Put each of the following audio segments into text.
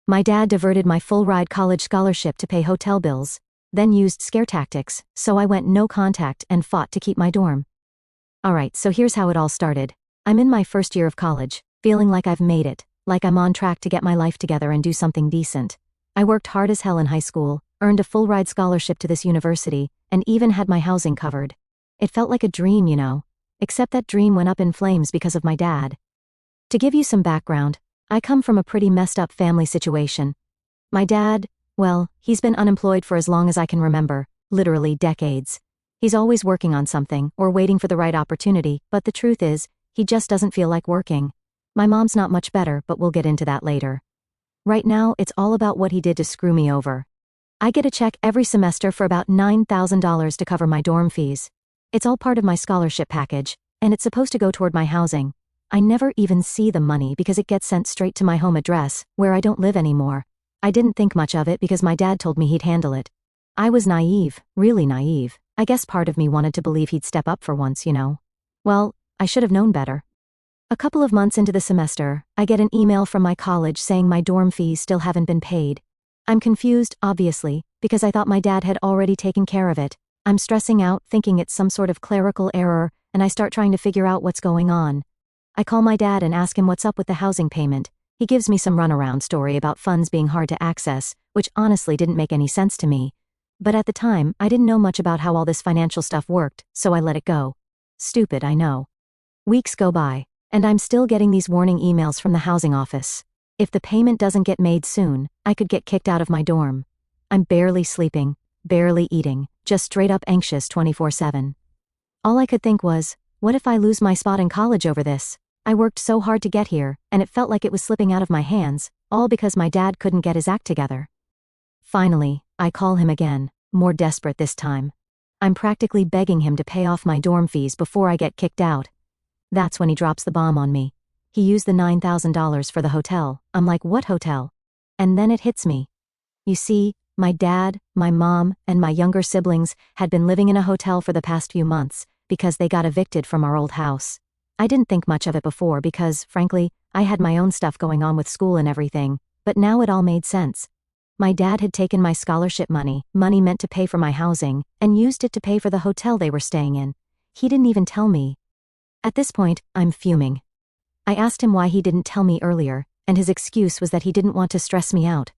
My dad diverted my full-ride college scholarship to pay hotel bills, then used scare tactics, so I went no contact and fought to keep my dorm. Alright, so here's how it all started. I'm in my first year of college, feeling like I've made it, like I'm on track to get my life together and do something decent. I worked hard as hell in high school, earned a full-ride scholarship to this university, and even had my housing covered. It felt like a dream, you know. Except that dream went up in flames because of my dad. To give you some background, I come from a pretty messed up family situation. My dad, well, he's been unemployed for as long as I can remember, literally decades. He's always working on something, or waiting for the right opportunity, but the truth is, he just doesn't feel like working. My mom's not much better, but we'll get into that later. Right now, it's all about what he did to screw me over. I get a check every semester for about $9,000 to cover my dorm fees. It's all part of my scholarship package, and it's supposed to go toward my housing. I never even see the money because it gets sent straight to my home address, where I don't live anymore. I didn't think much of it because my dad told me he'd handle it. I was naive, really naive. I guess part of me wanted to believe he'd step up for once, you know. Well, I should have known better. A couple of months into the semester, I get an email from my college saying my dorm fees still haven't been paid. I'm confused, obviously, because I thought my dad had already taken care of it. I'm stressing out, thinking it's some sort of clerical error, and I start trying to figure out what's going on. I call my dad and ask him what's up with the housing payment. He gives me some runaround story about funds being hard to access, which honestly didn't make any sense to me. But at the time, I didn't know much about how all this financial stuff worked, so I let it go. Stupid, I know. Weeks go by, and I'm still getting these warning emails from the housing office. If the payment doesn't get made soon, I could get kicked out of my dorm. I'm barely sleeping, barely eating, just straight up anxious 24/7. All I could think was, what if I lose my spot in college over this? I worked so hard to get here, and it felt like it was slipping out of my hands, all because my dad couldn't get his act together. Finally, I call him again, more desperate this time. I'm practically begging him to pay off my dorm fees before I get kicked out. That's when he drops the bomb on me. He used the $9,000 for the hotel. I'm like, what hotel? And then it hits me. You see, my dad, my mom, and my younger siblings had been living in a hotel for the past few months because they got evicted from our old house. I didn't think much of it before because, frankly, I had my own stuff going on with school and everything, but now it all made sense. My dad had taken my scholarship money meant to pay for my housing, and used it to pay for the hotel they were staying in. He didn't even tell me. At this point, I'm fuming. I asked him why he didn't tell me earlier, and his excuse was that he didn't want to stress me out.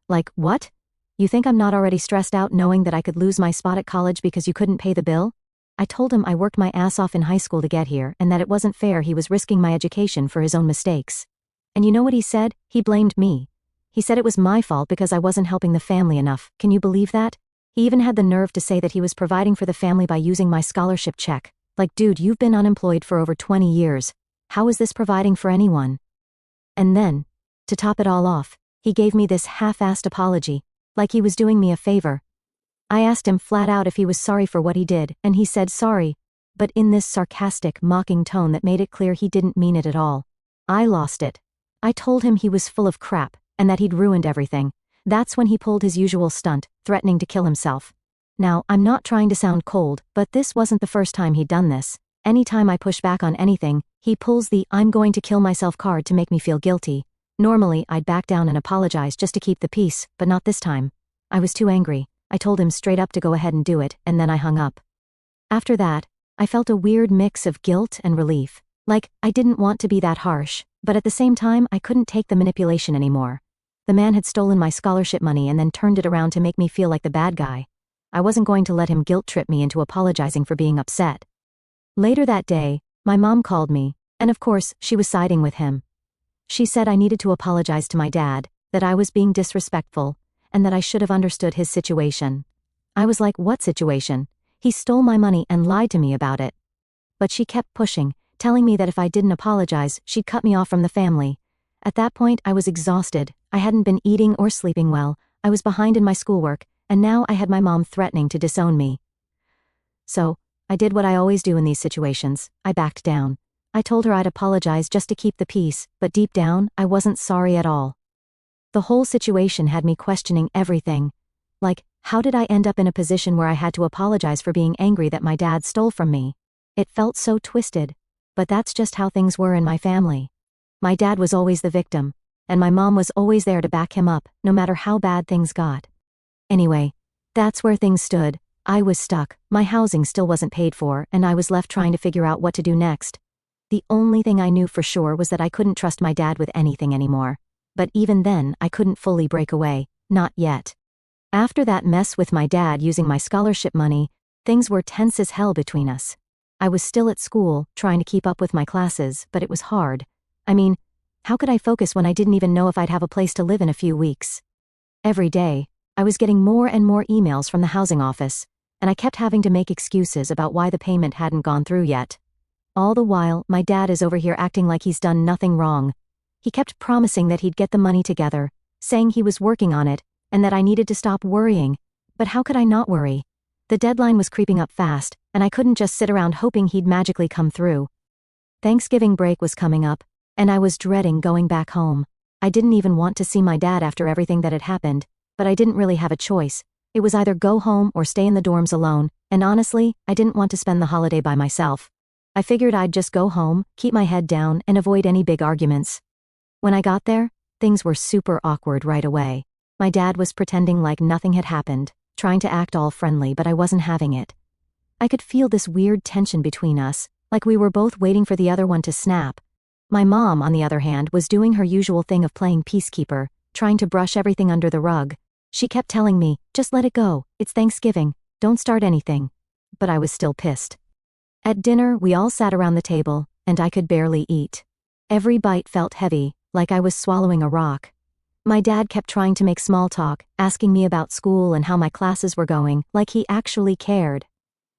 Like, what? You think I'm not already stressed out knowing that I could lose my spot at college because you couldn't pay the bill? I told him I worked my ass off in high school to get here and that it wasn't fair he was risking my education for his own mistakes. And you know what he said? He blamed me. He said it was my fault because I wasn't helping the family enough. Can you believe that? He even had the nerve to say that he was providing for the family by using my scholarship check. Like, dude, you've been unemployed for over 20 years. How is this providing for anyone? And then, to top it all off, he gave me this half-assed apology, like he was doing me a favor. I asked him flat out if he was sorry for what he did, and he said sorry, but in this sarcastic, mocking tone that made it clear he didn't mean it at all. I lost it. I told him he was full of crap, and that he'd ruined everything. That's when he pulled his usual stunt, threatening to kill himself. Now, I'm not trying to sound cold, but this wasn't the first time he'd done this. Anytime I push back on anything, he pulls the "I'm going to kill myself" card to make me feel guilty. Normally, I'd back down and apologize just to keep the peace, but not this time. I was too angry. I told him straight up to go ahead and do it, and then I hung up. After that, I felt a weird mix of guilt and relief. Like, I didn't want to be that harsh, but at the same time, I couldn't take the manipulation anymore. The man had stolen my scholarship money and then turned it around to make me feel like the bad guy. I wasn't going to let him guilt-trip me into apologizing for being upset. Later that day, my mom called me, and of course, she was siding with him. She said I needed to apologize to my dad, that I was being disrespectful, and that I should have understood his situation. I was like, what situation? He stole my money and lied to me about it. But she kept pushing, telling me that if I didn't apologize, she'd cut me off from the family. At that point, I was exhausted. I hadn't been eating or sleeping well, I was behind in my schoolwork, and now I had my mom threatening to disown me. So, I did what I always do in these situations. I backed down. I told her I'd apologize just to keep the peace, but deep down, I wasn't sorry at all. The whole situation had me questioning everything. Like, how did I end up in a position where I had to apologize for being angry that my dad stole from me? It felt so twisted. But that's just how things were in my family. My dad was always the victim. and my mom was always there to back him up, no matter how bad things got. Anyway, that's where things stood. I was stuck, my housing still wasn't paid for, and I was left trying to figure out what to do next. The only thing I knew for sure was that I couldn't trust my dad with anything anymore. But even then, I couldn't fully break away, not yet. After that mess with my dad using my scholarship money, things were tense as hell between us. I was still at school, trying to keep up with my classes, but it was hard. I mean, how could I focus when I didn't even know if I'd have a place to live in a few weeks? Every day, I was getting more and more emails from the housing office, and I kept having to make excuses about why the payment hadn't gone through yet. All the while, my dad is over here acting like he's done nothing wrong. He kept promising that he'd get the money together, saying he was working on it, and that I needed to stop worrying. But how could I not worry? The deadline was creeping up fast, and I couldn't just sit around hoping he'd magically come through. Thanksgiving break was coming up, and I was dreading going back home. I didn't even want to see my dad after everything that had happened, but I didn't really have a choice. It was either go home or stay in the dorms alone, and honestly, I didn't want to spend the holiday by myself. I figured I'd just go home, keep my head down, and avoid any big arguments. When I got there, things were super awkward right away. My dad was pretending like nothing had happened, trying to act all friendly, but I wasn't having it. I could feel this weird tension between us, like we were both waiting for the other one to snap. My mom, on the other hand, was doing her usual thing of playing peacekeeper, trying to brush everything under the rug. She kept telling me, just let it go, it's Thanksgiving, don't start anything. But I was still pissed. At dinner, we all sat around the table, and I could barely eat. Every bite felt heavy, like I was swallowing a rock. My dad kept trying to make small talk, asking me about school and how my classes were going, like he actually cared.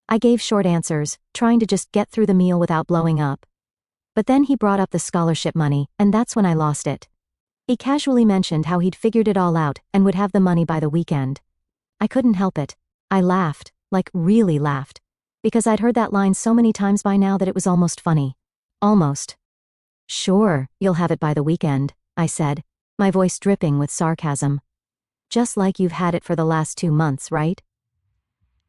I gave short answers, trying to just get through the meal without blowing up. But then he brought up the scholarship money, and that's when I lost it. He casually mentioned how he'd figured it all out and would have the money by the weekend. I couldn't help it. I laughed, like really laughed, because I'd heard that line so many times by now that it was almost funny. Almost. Sure, you'll have it by the weekend, I said, my voice dripping with sarcasm. Just like you've had it for the last 2 months, right?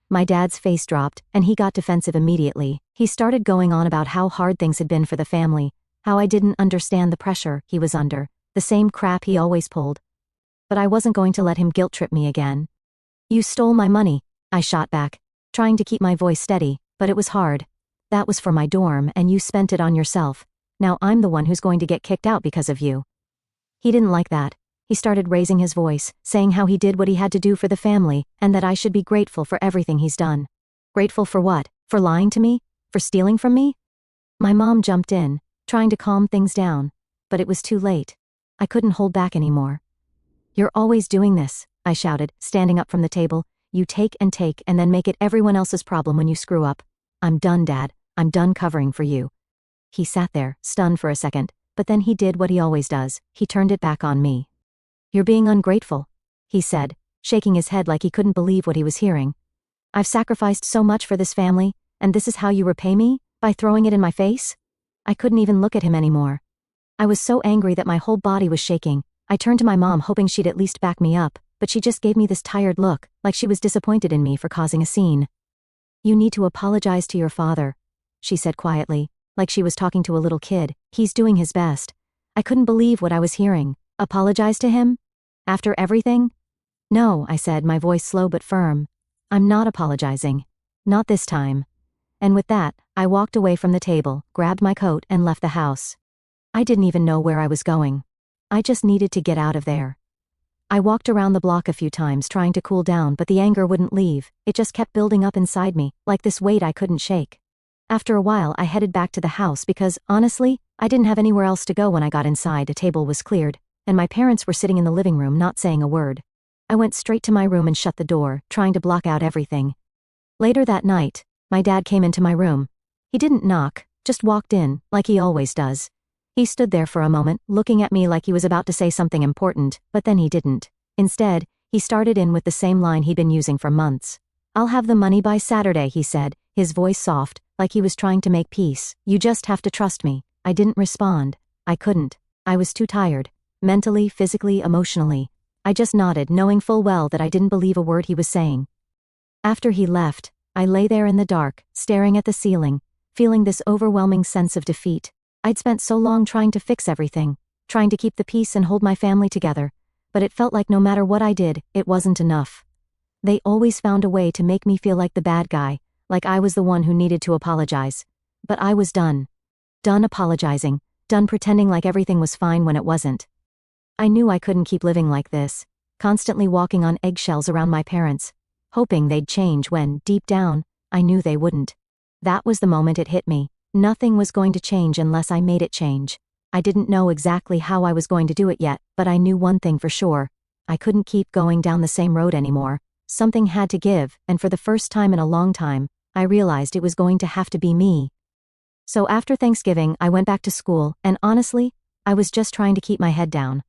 My dad's face dropped, and he got defensive immediately. He started going on about how hard things had been for the family, how I didn't understand the pressure he was under, the same crap he always pulled. But I wasn't going to let him guilt-trip me again. You stole my money, I shot back, trying to keep my voice steady, but it was hard. That was for my dorm, and you spent it on yourself. Now I'm the one who's going to get kicked out because of you. He didn't like that. He started raising his voice, saying how he did what he had to do for the family, and that I should be grateful for everything he's done. Grateful for what? For lying to me? For stealing from me? My mom jumped in, trying to calm things down, but it was too late. I couldn't hold back anymore. You're always doing this, I shouted, standing up from the table. You take and then make it everyone else's problem when you screw up. I'm done, Dad. I'm done covering for you. He sat there, stunned for a second, but then he did what he always does. He turned it back on me. You're being ungrateful, he said, shaking his head like he couldn't believe what he was hearing. I've sacrificed so much for this family, and this is how you repay me? By throwing it in my face? I couldn't even look at him anymore. I was so angry that my whole body was shaking. I turned to my mom hoping she'd at least back me up, but she just gave me this tired look, like she was disappointed in me for causing a scene. You need to apologize to your father, she said quietly, like she was talking to a little kid. He's doing his best. I couldn't believe what I was hearing. Apologize to him? After everything? No, I said, my voice slow but firm. I'm not apologizing. Not this time. And with that, I walked away from the table, grabbed my coat, and left the house. I didn't even know where I was going. I just needed to get out of there. I walked around the block a few times trying to cool down, but the anger wouldn't leave. It just kept building up inside me, like this weight I couldn't shake. After a while, I headed back to the house because, honestly, I didn't have anywhere else to go when I got inside. A table was cleared, and my parents were sitting in the living room not saying a word. I went straight to my room and shut the door, trying to block out everything. Later that night, my dad came into my room. He didn't knock, just walked in, like he always does. He stood there for a moment, looking at me like he was about to say something important, but then he didn't. Instead, he started in with the same line he'd been using for months. I'll have the money by Saturday, he said, his voice soft, like he was trying to make peace. You just have to trust me. I didn't respond. I couldn't. I was too tired. Mentally, physically, emotionally. I just nodded, knowing full well that I didn't believe a word he was saying. After he left, I lay there in the dark, staring at the ceiling, feeling this overwhelming sense of defeat. I'd spent so long trying to fix everything, trying to keep the peace and hold my family together, but it felt like no matter what I did, it wasn't enough. They always found a way to make me feel like the bad guy, like I was the one who needed to apologize. But I was done. Done apologizing, done pretending like everything was fine when it wasn't. I knew I couldn't keep living like this, constantly walking on eggshells around my parents, hoping they'd change when, deep down, I knew they wouldn't. That was the moment it hit me. Nothing was going to change unless I made it change. I didn't know exactly how I was going to do it yet, but I knew one thing for sure. I couldn't keep going down the same road anymore. Something had to give, and for the first time in a long time, I realized it was going to have to be me. So after Thanksgiving, I went back to school, and honestly, I was just trying to keep my head down.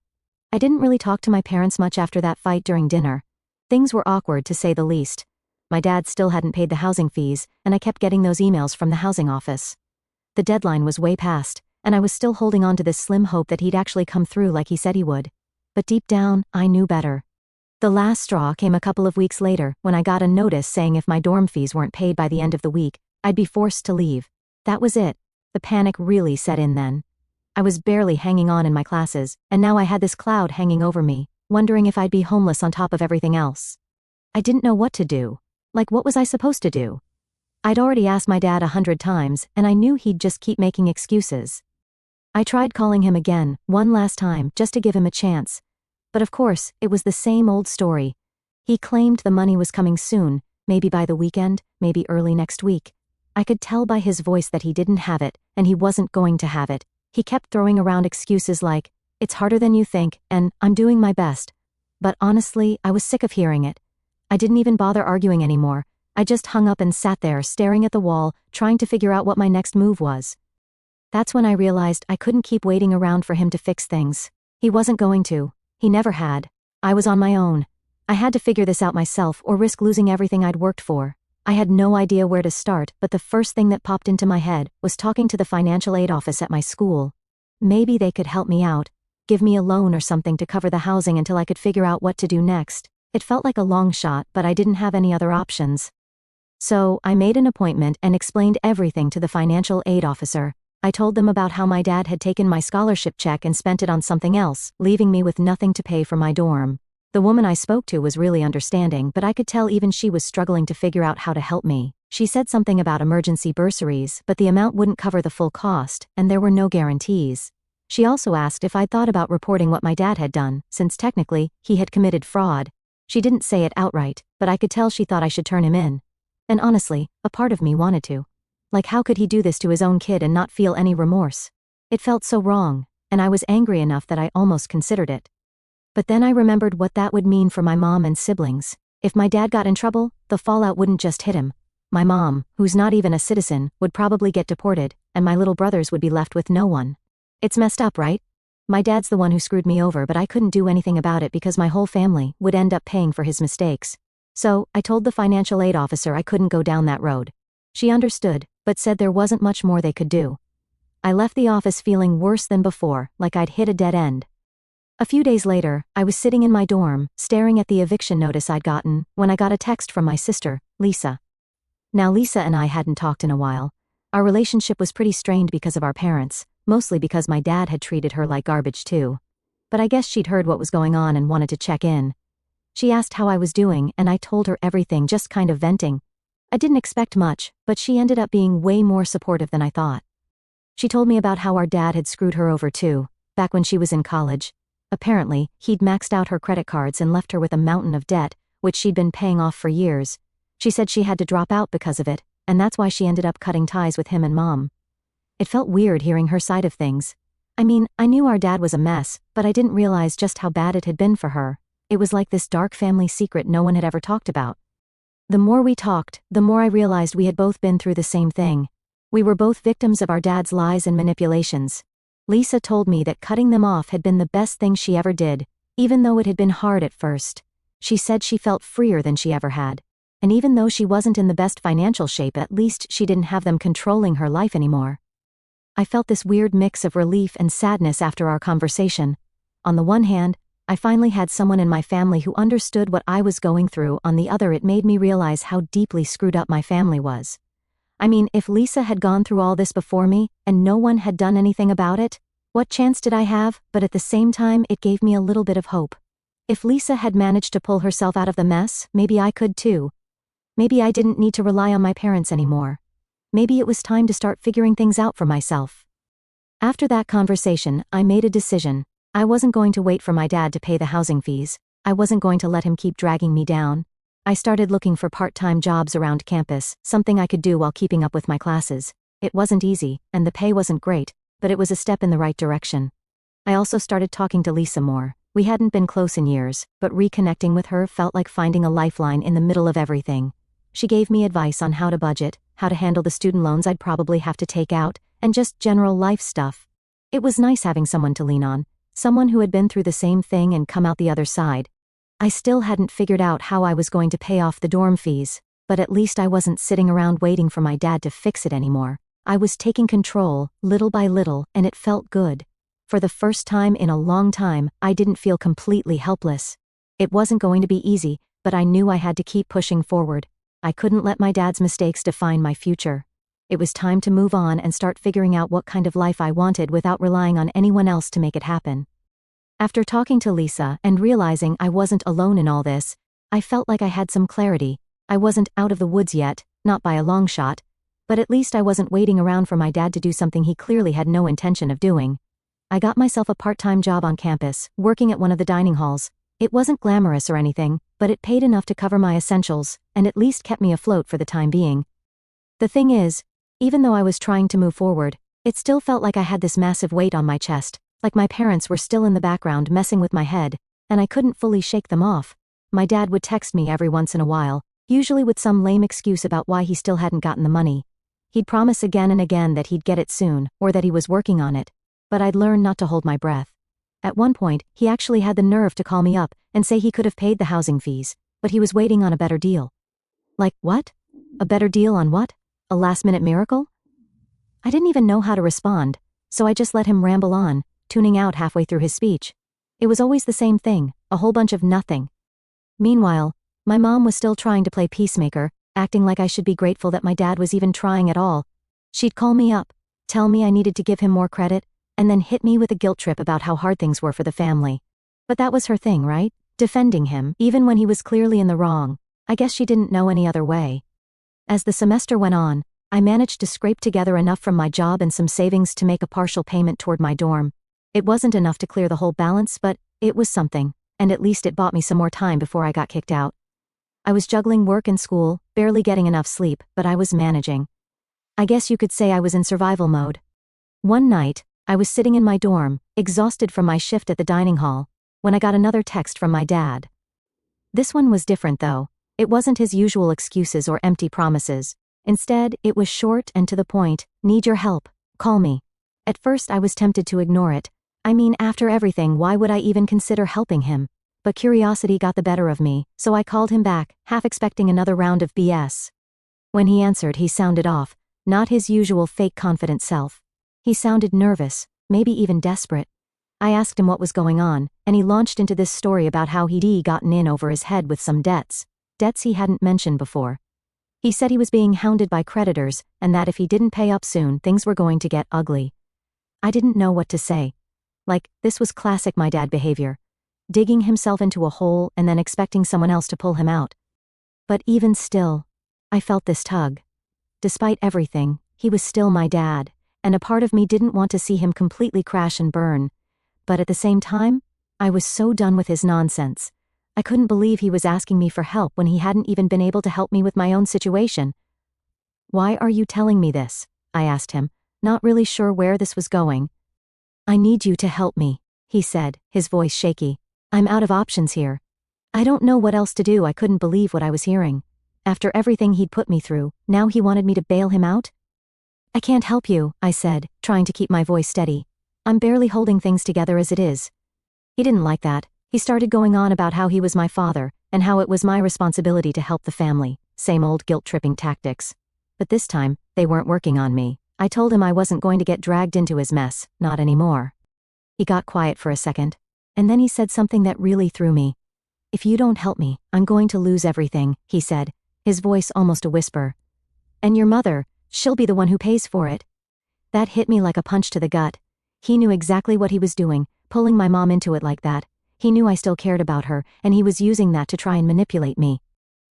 I didn't really talk to my parents much after that fight during dinner. Things were awkward to say the least. My dad still hadn't paid the housing fees, and I kept getting those emails from the housing office. The deadline was way past, and I was still holding on to this slim hope that he'd actually come through like he said he would. But deep down, I knew better. The last straw came a couple of weeks later when I got a notice saying if my dorm fees weren't paid by the end of the week, I'd be forced to leave. That was it. The panic really set in then. I was barely hanging on in my classes, and now I had this cloud hanging over me, wondering if I'd be homeless on top of everything else. I didn't know what to do. Like, what was I supposed to do? I'd already asked my dad 100 times, and I knew he'd just keep making excuses. I tried calling him again, one last time, just to give him a chance. But of course, it was the same old story. He claimed the money was coming soon, maybe by the weekend, maybe early next week. I could tell by his voice that he didn't have it, and he wasn't going to have it. He kept throwing around excuses like, "It's harder than you think," and "I'm doing my best." But honestly, I was sick of hearing it. I didn't even bother arguing anymore. I just hung up and sat there staring at the wall, trying to figure out what my next move was. That's when I realized I couldn't keep waiting around for him to fix things. He wasn't going to. He never had. I was on my own. I had to figure this out myself or risk losing everything I'd worked for. I had no idea where to start, but the first thing that popped into my head was talking to the financial aid office at my school. Maybe they could help me out, give me a loan or something to cover the housing until I could figure out what to do next. It felt like a long shot, but I didn't have any other options. So, I made an appointment and explained everything to the financial aid officer. I told them about how my dad had taken my scholarship check and spent it on something else, leaving me with nothing to pay for my dorm. The woman I spoke to was really understanding, but I could tell even she was struggling to figure out how to help me. She said something about emergency bursaries, but the amount wouldn't cover the full cost, and there were no guarantees. She also asked if I'd thought about reporting what my dad had done, since technically, he had committed fraud. She didn't say it outright, but I could tell she thought I should turn him in. And honestly, a part of me wanted to. Like, how could he do this to his own kid and not feel any remorse? It felt so wrong, and I was angry enough that I almost considered it. But then I remembered what that would mean for my mom and siblings. If my dad got in trouble, the fallout wouldn't just hit him. My mom, who's not even a citizen, would probably get deported, and my little brothers would be left with no one. It's messed up, right? My dad's the one who screwed me over, but I couldn't do anything about it because my whole family would end up paying for his mistakes. So, I told the financial aid officer I couldn't go down that road. She understood, but said there wasn't much more they could do. I left the office feeling worse than before, like I'd hit a dead end. A few days later, I was sitting in my dorm, staring at the eviction notice I'd gotten, when I got a text from my sister, Lisa. Now Lisa and I hadn't talked in a while. Our relationship was pretty strained because of our parents, mostly because my dad had treated her like garbage too. But I guess she'd heard what was going on and wanted to check in. She asked how I was doing, and I told her everything, just kind of venting. I didn't expect much, but she ended up being way more supportive than I thought. She told me about how our dad had screwed her over too, back when she was in college. Apparently, he'd maxed out her credit cards and left her with a mountain of debt, which she'd been paying off for years. She said she had to drop out because of it, and that's why she ended up cutting ties with him and Mom. It felt weird hearing her side of things. I mean, I knew our dad was a mess, but I didn't realize just how bad it had been for her. It was like this dark family secret no one had ever talked about. The more we talked, the more I realized we had both been through the same thing. We were both victims of our dad's lies and manipulations. Lisa told me that cutting them off had been the best thing she ever did, even though it had been hard at first. She said she felt freer than she ever had. And even though she wasn't in the best financial shape, at least she didn't have them controlling her life anymore. I felt this weird mix of relief and sadness after our conversation. On the one hand, I finally had someone in my family who understood what I was going through. On the other, it made me realize how deeply screwed up my family was. I mean, if Lisa had gone through all this before me, and no one had done anything about it, What chance did I have? But at the same time, it gave me a little bit of hope. If Lisa had managed to pull herself out of the mess, maybe I could too. Maybe I didn't need to rely on my parents anymore. Maybe it was time to start figuring things out for myself. After that conversation, I made a decision. I wasn't going to wait for my dad to pay the housing fees. I wasn't going to let him keep dragging me down. I started looking for part-time jobs around campus, something I could do while keeping up with my classes. It wasn't easy, and the pay wasn't great, but it was a step in the right direction. I also started talking to Lisa more. We hadn't been close in years, but reconnecting with her felt like finding a lifeline in the middle of everything. She gave me advice on how to budget, how to handle the student loans I'd probably have to take out, and just general life stuff. It was nice having someone to lean on, someone who had been through the same thing and come out the other side. I still hadn't figured out how I was going to pay off the dorm fees, but at least I wasn't sitting around waiting for my dad to fix it anymore. I was taking control, little by little, and it felt good. For the first time in a long time, I didn't feel completely helpless. It wasn't going to be easy, but I knew I had to keep pushing forward. I couldn't let my dad's mistakes define my future. It was time to move on and start figuring out what kind of life I wanted without relying on anyone else to make it happen. After talking to Lisa and realizing I wasn't alone in all this, I felt like I had some clarity. I wasn't out of the woods yet, not by a long shot, but at least I wasn't waiting around for my dad to do something he clearly had no intention of doing. I got myself a part-time job on campus, working at one of the dining halls. It wasn't glamorous or anything, but it paid enough to cover my essentials, and at least kept me afloat for the time being. The thing is, even though I was trying to move forward, it still felt like I had this massive weight on my chest, like my parents were still in the background messing with my head, and I couldn't fully shake them off. My dad would text me every once in a while, usually with some lame excuse about why he still hadn't gotten the money. He'd promise again and again that he'd get it soon, or that he was working on it, but I'd learned not to hold my breath. At one point, he actually had the nerve to call me up and say he could have paid the housing fees, but he was waiting on a better deal. Like, what? A better deal on what? A last-minute miracle? I didn't even know how to respond, so I just let him ramble on, tuning out halfway through his speech. It was always the same thing, a whole bunch of nothing. Meanwhile, my mom was still trying to play peacemaker, acting like I should be grateful that my dad was even trying at all. She'd call me up, tell me I needed to give him more credit, and then hit me with a guilt trip about how hard things were for the family. But that was her thing, right? Defending him, even when he was clearly in the wrong. I guess she didn't know any other way. As the semester went on, I managed to scrape together enough from my job and some savings to make a partial payment toward my dorm. It wasn't enough to clear the whole balance, but it was something, and at least it bought me some more time before I got kicked out. I was juggling work and school, barely getting enough sleep, but I was managing. I guess you could say I was in survival mode. One night, I was sitting in my dorm, exhausted from my shift at the dining hall, when I got another text from my dad. This one was different though. It wasn't his usual excuses or empty promises. Instead, it was short and to the point. Need your help. Call me. At first I was tempted to ignore it. I mean, after everything, why would I even consider helping him? But curiosity got the better of me, so I called him back, half expecting another round of BS. When he answered, he sounded off, not his usual fake confident self. He sounded nervous, maybe even desperate. I asked him what was going on, and he launched into this story about how he'd gotten in over his head with some debts he hadn't mentioned before. He said he was being hounded by creditors, and that if he didn't pay up soon, things were going to get ugly. I didn't know what to say. Like, this was classic my dad behavior. Digging himself into a hole and then expecting someone else to pull him out. But even still, I felt this tug. Despite everything, he was still my dad, and a part of me didn't want to see him completely crash and burn. But at the same time, I was so done with his nonsense. I couldn't believe he was asking me for help when he hadn't even been able to help me with my own situation. Why are you telling me this? I asked him, not really sure where this was going. I need you to help me, he said, his voice shaky. I'm out of options here. I don't know what else to do. I couldn't believe what I was hearing. After everything he'd put me through, now he wanted me to bail him out? I can't help you, I said, trying to keep my voice steady. I'm barely holding things together as it is. He didn't like that. He started going on about how he was my father, and how it was my responsibility to help the family. Same old guilt-tripping tactics. But this time, they weren't working on me. I told him I wasn't going to get dragged into his mess, not anymore. He got quiet for a second, and then he said something that really threw me. If you don't help me, I'm going to lose everything, he said, his voice almost a whisper. And your mother, she'll be the one who pays for it. That hit me like a punch to the gut. He knew exactly what he was doing, pulling my mom into it like that. He knew I still cared about her, and he was using that to try and manipulate me.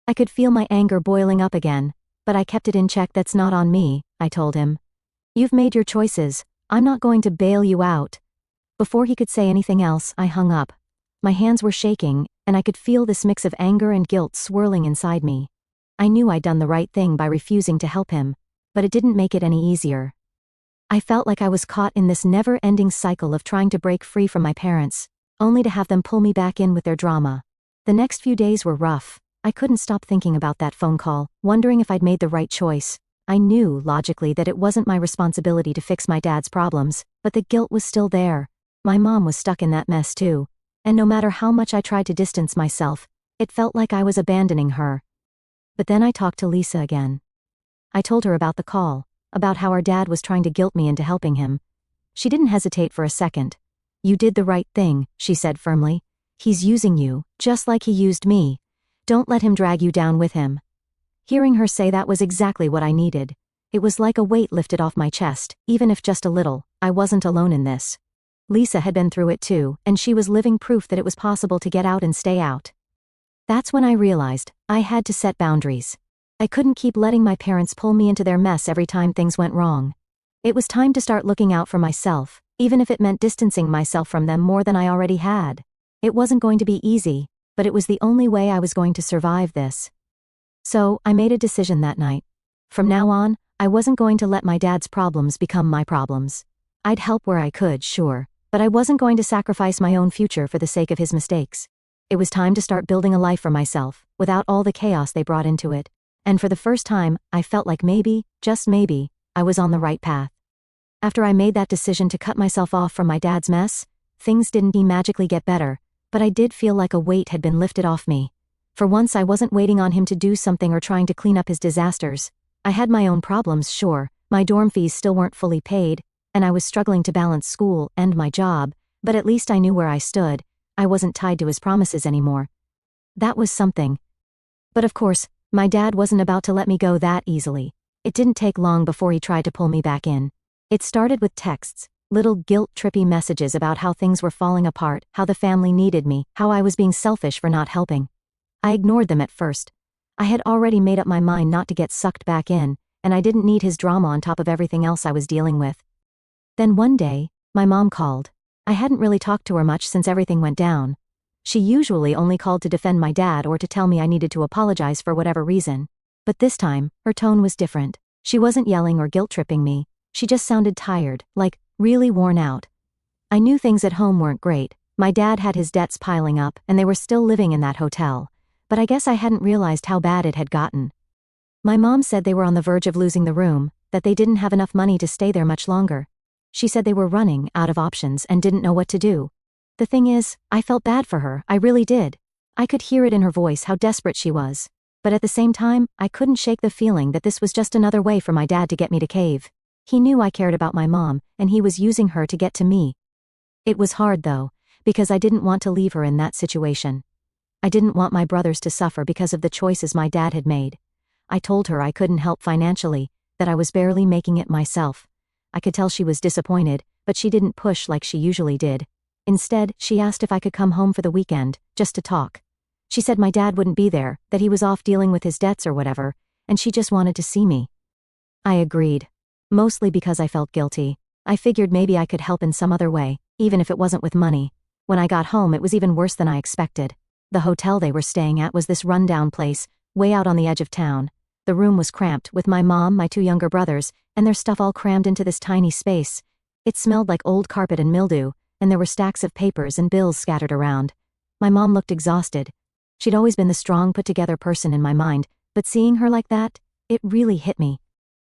I could feel my anger boiling up again, but I kept it in check. That's not on me, I told him. You've made your choices. I'm not going to bail you out. Before he could say anything else, I hung up. My hands were shaking, and I could feel this mix of anger and guilt swirling inside me. I knew I'd done the right thing by refusing to help him, but it didn't make it any easier. I felt like I was caught in this never-ending cycle of trying to break free from my parents, only to have them pull me back in with their drama. The next few days were rough. I couldn't stop thinking about that phone call, wondering if I'd made the right choice. I knew, logically, that it wasn't my responsibility to fix my dad's problems, but the guilt was still there. My mom was stuck in that mess too, and no matter how much I tried to distance myself, it felt like I was abandoning her. But then I talked to Lisa again. I told her about the call, about how our dad was trying to guilt me into helping him. She didn't hesitate for a second. You did the right thing, she said firmly. He's using you, just like he used me. Don't let him drag you down with him. Hearing her say that was exactly what I needed. It was like a weight lifted off my chest, even if just a little. I wasn't alone in this. Lisa had been through it too, and she was living proof that it was possible to get out and stay out. That's when I realized I had to set boundaries. I couldn't keep letting my parents pull me into their mess every time things went wrong. It was time to start looking out for myself, even if it meant distancing myself from them more than I already had. It wasn't going to be easy, but it was the only way I was going to survive this. So, I made a decision that night. From now on, I wasn't going to let my dad's problems become my problems. I'd help where I could, sure, but I wasn't going to sacrifice my own future for the sake of his mistakes. It was time to start building a life for myself, without all the chaos they brought into it. And for the first time, I felt like maybe, just maybe, I was on the right path. After I made that decision to cut myself off from my dad's mess, things didn't magically get better, but I did feel like a weight had been lifted off me. For once I wasn't waiting on him to do something or trying to clean up his disasters. I had my own problems, sure. My dorm fees still weren't fully paid, and I was struggling to balance school and my job, but at least I knew where I stood. I wasn't tied to his promises anymore. That was something. But of course, my dad wasn't about to let me go that easily. It didn't take long before he tried to pull me back in. It started with texts, little guilt-trippy messages about how things were falling apart, how the family needed me, how I was being selfish for not helping. I ignored them at first. I had already made up my mind not to get sucked back in, and I didn't need his drama on top of everything else I was dealing with. Then one day, my mom called. I hadn't really talked to her much since everything went down. She usually only called to defend my dad or to tell me I needed to apologize for whatever reason. But this time, her tone was different. She wasn't yelling or guilt-tripping me. She just sounded tired, like, really worn out. I knew things at home weren't great. My dad had his debts piling up, and they were still living in that hotel. But I guess I hadn't realized how bad it had gotten. My mom said they were on the verge of losing the room, that they didn't have enough money to stay there much longer. She said they were running out of options and didn't know what to do. The thing is, I felt bad for her, I really did. I could hear it in her voice how desperate she was. But at the same time, I couldn't shake the feeling that this was just another way for my dad to get me to cave. He knew I cared about my mom, and he was using her to get to me. It was hard though, because I didn't want to leave her in that situation. I didn't want my brothers to suffer because of the choices my dad had made. I told her I couldn't help financially, that I was barely making it myself. I could tell she was disappointed, but she didn't push like she usually did. Instead, she asked if I could come home for the weekend, just to talk. She said my dad wouldn't be there, that he was off dealing with his debts or whatever, and she just wanted to see me. I agreed. Mostly because I felt guilty. I figured maybe I could help in some other way, even if it wasn't with money. When I got home, it was even worse than I expected. The hotel they were staying at was this rundown place, way out on the edge of town. The room was cramped, with my mom, my 2 younger brothers, and their stuff all crammed into this tiny space. It smelled like old carpet and mildew, and there were stacks of papers and bills scattered around. My mom looked exhausted. She'd always been the strong, put-together person in my mind, but seeing her like that, it really hit me.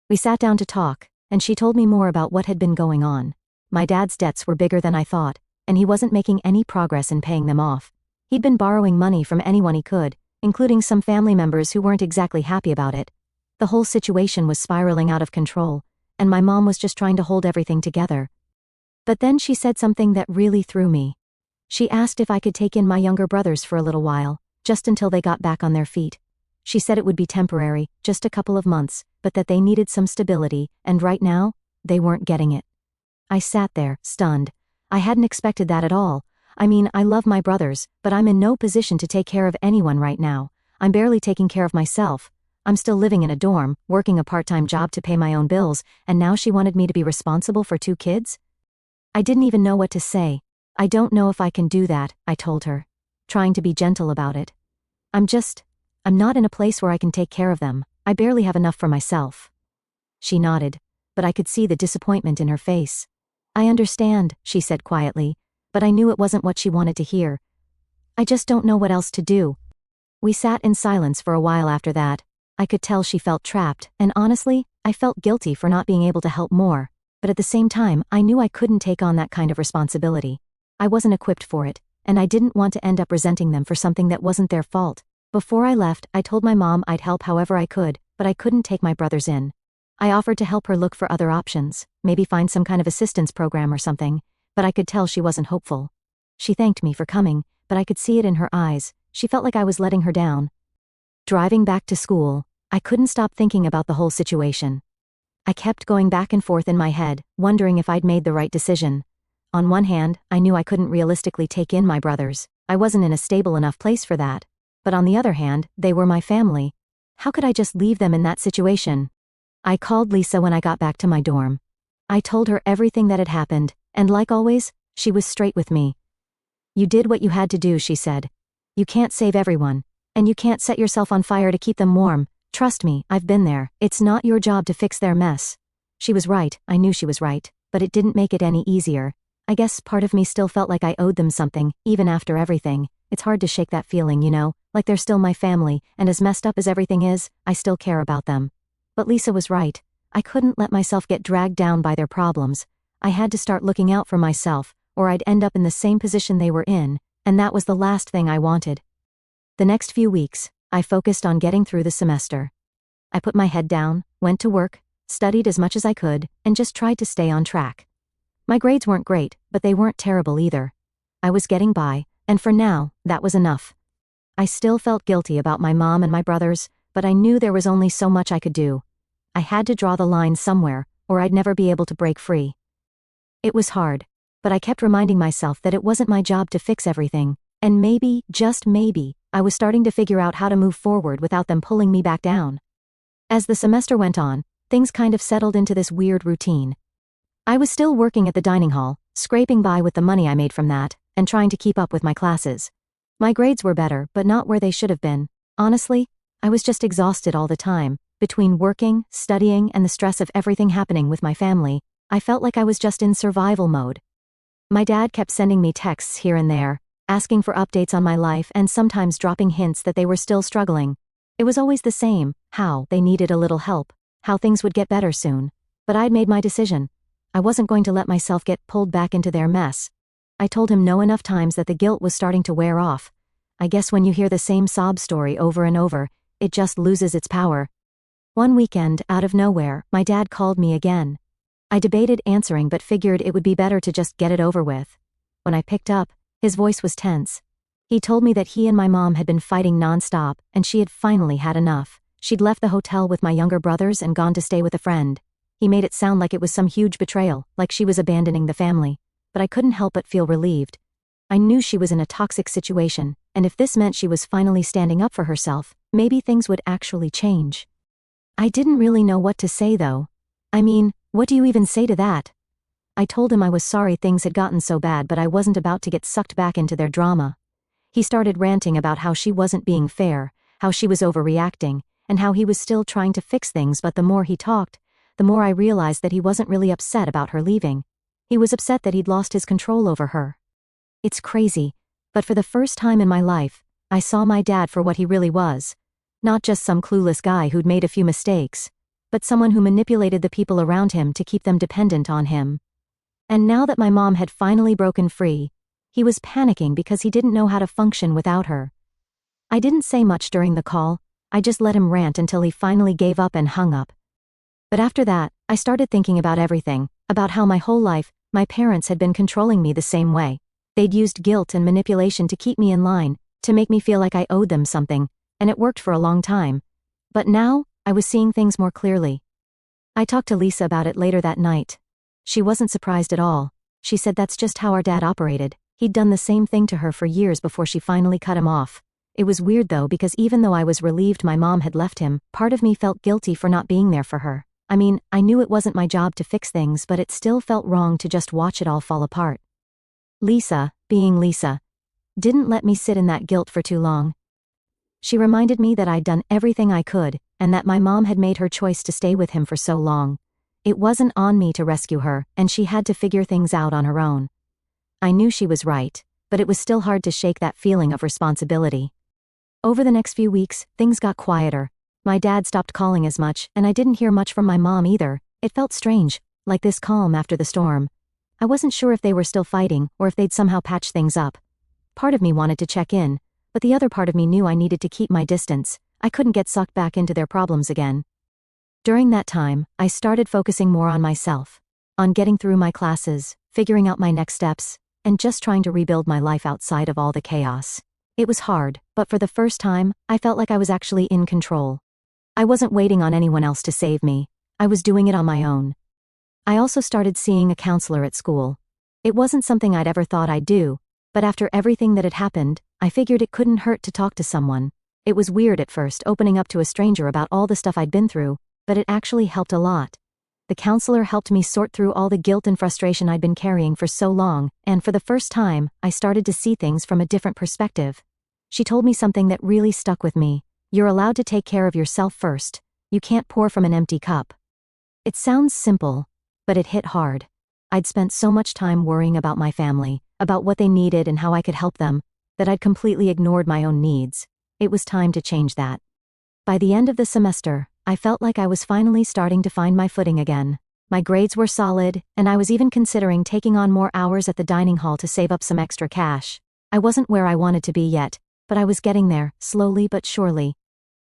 We sat down to talk, and she told me more about what had been going on. My dad's debts were bigger than I thought, and he wasn't making any progress in paying them off. He'd been borrowing money from anyone he could, including some family members who weren't exactly happy about it. The whole situation was spiraling out of control, and my mom was just trying to hold everything together. But then she said something that really threw me. She asked if I could take in my younger brothers for a little while, just until they got back on their feet. She said it would be temporary, just a couple of months, but that they needed some stability, and right now, they weren't getting it. I sat there, stunned. I hadn't expected that at all. I mean, I love my brothers, but I'm in no position to take care of anyone right now. I'm barely taking care of myself. I'm still living in a dorm, working a part-time job to pay my own bills, and now she wanted me to be responsible for 2 kids? I didn't even know what to say. I don't know if I can do that, I told her, trying to be gentle about it. I'm not in a place where I can take care of them. I barely have enough for myself. She nodded, but I could see the disappointment in her face. I understand, she said quietly, but I knew it wasn't what she wanted to hear. I just don't know what else to do. We sat in silence for a while after that. I could tell she felt trapped, and honestly, I felt guilty for not being able to help more, but at the same time, I knew I couldn't take on that kind of responsibility. I wasn't equipped for it, and I didn't want to end up resenting them for something that wasn't their fault. Before I left, I told my mom I'd help however I could, but I couldn't take my brothers in. I offered to help her look for other options, maybe find some kind of assistance program or something, but I could tell she wasn't hopeful. She thanked me for coming, but I could see it in her eyes. She felt like I was letting her down. Driving back to school, I couldn't stop thinking about the whole situation. I kept going back and forth in my head, wondering if I'd made the right decision. On one hand, I knew I couldn't realistically take in my brothers. I wasn't in a stable enough place for that. But on the other hand, they were my family. How could I just leave them in that situation? I called Lisa when I got back to my dorm. I told her everything that had happened, and like always, she was straight with me. You did what you had to do, she said. You can't save everyone, and you can't set yourself on fire to keep them warm. Trust me, I've been there. It's not your job to fix their mess. She was right, I knew she was right, but it didn't make it any easier. I guess part of me still felt like I owed them something, even after everything. It's hard to shake that feeling, you know, like they're still my family, and as messed up as everything is, I still care about them. But Lisa was right. I couldn't let myself get dragged down by their problems. I had to start looking out for myself, or I'd end up in the same position they were in, and that was the last thing I wanted. The next few weeks, I focused on getting through the semester. I put my head down, went to work, studied as much as I could, and just tried to stay on track. My grades weren't great, but they weren't terrible either. I was getting by, and for now, that was enough. I still felt guilty about my mom and my brothers, but I knew there was only so much I could do. I had to draw the line somewhere, or I'd never be able to break free. It was hard, but I kept reminding myself that it wasn't my job to fix everything, and maybe, just maybe, I was starting to figure out how to move forward without them pulling me back down. As the semester went on, things kind of settled into this weird routine. I was still working at the dining hall, scraping by with the money I made from that, and trying to keep up with my classes. My grades were better, but not where they should have been. Honestly, I was just exhausted all the time. Between working, studying, and the stress of everything happening with my family, I felt like I was just in survival mode. My dad kept sending me texts here and there, asking for updates on my life and sometimes dropping hints that they were still struggling. It was always the same, how they needed a little help, how things would get better soon. But I'd made my decision. I wasn't going to let myself get pulled back into their mess. I told him no enough times that the guilt was starting to wear off. I guess when you hear the same sob story over and over, it just loses its power. One weekend, out of nowhere, my dad called me again. I debated answering but figured it would be better to just get it over with. When I picked up, his voice was tense. He told me that he and my mom had been fighting nonstop, and she had finally had enough. She'd left the hotel with my younger brothers and gone to stay with a friend. He made it sound like it was some huge betrayal, like she was abandoning the family. But I couldn't help but feel relieved. I knew she was in a toxic situation, and if this meant she was finally standing up for herself, maybe things would actually change. I didn't really know what to say though. I mean, what do you even say to that? I told him I was sorry things had gotten so bad, but I wasn't about to get sucked back into their drama. He started ranting about how she wasn't being fair, how she was overreacting, and how he was still trying to fix things, but the more he talked, the more I realized that he wasn't really upset about her leaving. He was upset that he'd lost his control over her. It's crazy, but for the first time in my life, I saw my dad for what he really was. Not just some clueless guy who'd made a few mistakes, but someone who manipulated the people around him to keep them dependent on him. And now that my mom had finally broken free, he was panicking because he didn't know how to function without her. I didn't say much during the call, I just let him rant until he finally gave up and hung up. But after that, I started thinking about everything, about how my whole life, my parents had been controlling me the same way. They'd used guilt and manipulation to keep me in line, to make me feel like I owed them something, and it worked for a long time. But now, I was seeing things more clearly. I talked to Lisa about it later that night. She wasn't surprised at all. She said that's just how our dad operated. He'd done the same thing to her for years before she finally cut him off. It was weird though, because even though I was relieved my mom had left him, part of me felt guilty for not being there for her. I mean, I knew it wasn't my job to fix things, but it still felt wrong to just watch it all fall apart. Lisa, being Lisa, didn't let me sit in that guilt for too long. She reminded me that I'd done everything I could, and that my mom had made her choice to stay with him for so long. It wasn't on me to rescue her, and she had to figure things out on her own. I knew she was right, but it was still hard to shake that feeling of responsibility. Over the next few weeks, things got quieter. My dad stopped calling as much, and I didn't hear much from my mom either. It felt strange, like this calm after the storm. I wasn't sure if they were still fighting, or if they'd somehow patched things up. Part of me wanted to check in, but the other part of me knew I needed to keep my distance. I couldn't get sucked back into their problems again. During that time, I started focusing more on myself, on getting through my classes, figuring out my next steps, and just trying to rebuild my life outside of all the chaos. It was hard, but for the first time, I felt like I was actually in control. I wasn't waiting on anyone else to save me. I was doing it on my own. I also started seeing a counselor at school. It wasn't something I'd ever thought I'd do, but after everything that had happened, I figured it couldn't hurt to talk to someone. It was weird at first opening up to a stranger about all the stuff I'd been through, but it actually helped a lot. The counselor helped me sort through all the guilt and frustration I'd been carrying for so long, and for the first time, I started to see things from a different perspective. She told me something that really stuck with me. You're allowed to take care of yourself first. You can't pour from an empty cup. It sounds simple, but it hit hard. I'd spent so much time worrying about my family, about what they needed and how I could help them, that I'd completely ignored my own needs. It was time to change that. By the end of the semester, I felt like I was finally starting to find my footing again. My grades were solid, and I was even considering taking on more hours at the dining hall to save up some extra cash. I wasn't where I wanted to be yet, but I was getting there, slowly but surely.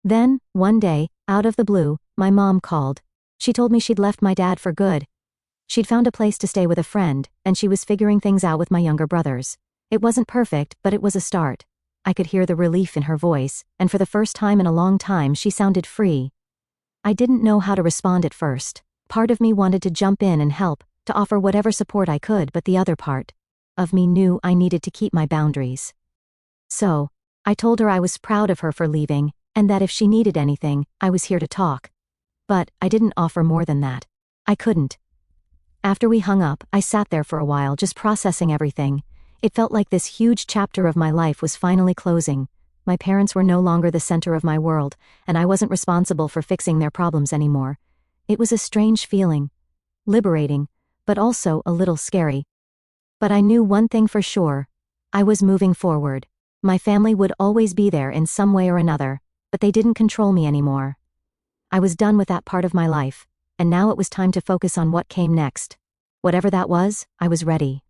Then, one day, out of the blue, my mom called. She told me she'd left my dad for good. She'd found a place to stay with a friend, and she was figuring things out with my younger brothers. It wasn't perfect, but it was a start. I could hear the relief in her voice, and for the first time in a long time she sounded free. I didn't know how to respond at first. Part of me wanted to jump in and help, to offer whatever support I could, but the other part of me knew I needed to keep my boundaries. So, I told her I was proud of her for leaving, and that if she needed anything, I was here to talk. But I didn't offer more than that. I couldn't. After we hung up, I sat there for a while just processing everything. It felt like this huge chapter of my life was finally closing. My parents were no longer the center of my world, and I wasn't responsible for fixing their problems anymore. It was a strange feeling. Liberating, but also a little scary. But I knew one thing for sure. I was moving forward. My family would always be there in some way or another, but they didn't control me anymore. I was done with that part of my life, and now it was time to focus on what came next. Whatever that was, I was ready.